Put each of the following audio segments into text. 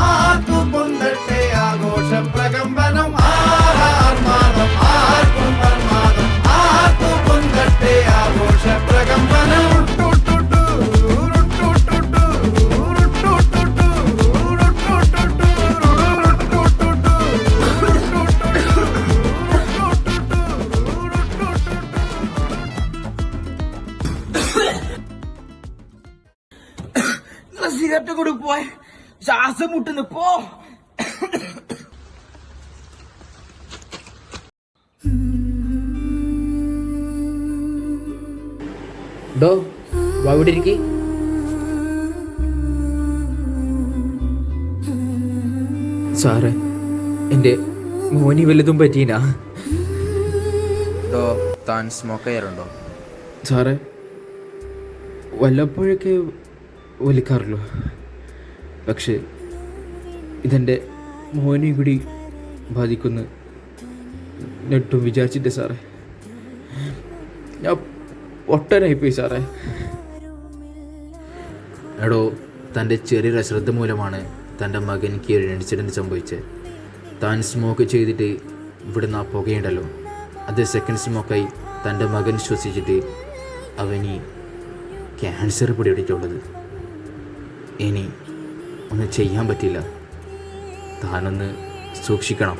ആർക്കു പൊന്തട്ടെ ആഘോഷ പ്രകമ്പനം ആർമാദം ആർക്കും പ്രമാദം ആർക്കു പൊന്തട്ടെ ആഘോഷ പ്രകമ്പനം സിഗരറ്റ് കൂടി പോയ ശ്വാസം മുട്ടുന്നു പോ. ഡോ ഇവിടെ ഇരിക്കി. സാറേ എൻ്റെ മോനി വല്ലതും പറ്റീനാ? ഡോ താൻ സ്മോക്ക് ചെയ്യാറുണ്ടോ? സാറേ വല്ലപ്പോഴൊക്കെ വലിക്കാറുള്ളൂ. പക്ഷേ ഇതെൻ്റെ മോനെ കൂടി ബാധിക്കുമെന്ന് നെട്ടും വിചാരിച്ചിട്ട് സാറേ. ഞാൻ ഒട്ടനായിപ്പോയി സാറേ. എടോ, തൻ്റെ ചെറിയൊരു അശ്രദ്ധ മൂലമാണ് തൻ്റെ മകനിക്ക് ഒരു ഇൻസിഡൻറ്റ് സംഭവിച്ചത്. താൻ സ്മോക്ക് ചെയ്തിട്ട് ഇവിടുന്ന് ആ പുകയുണ്ടല്ലോ, അത് സെക്കൻഡ് സ്മോക്കായി തൻ്റെ മകൻ ശ്വസിച്ചിട്ട് അവന് ക്യാൻസർ പിടിപെട്ടിട്ടുള്ളത്. ഇനി ഒന്നും ചെയ്യാൻ പറ്റില്ല. താനൊന്ന് സൂക്ഷിക്കണം.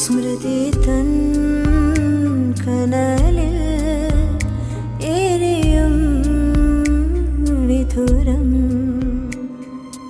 സ്മൃതി തൻ കനലിൽ എരിയും വിധുരം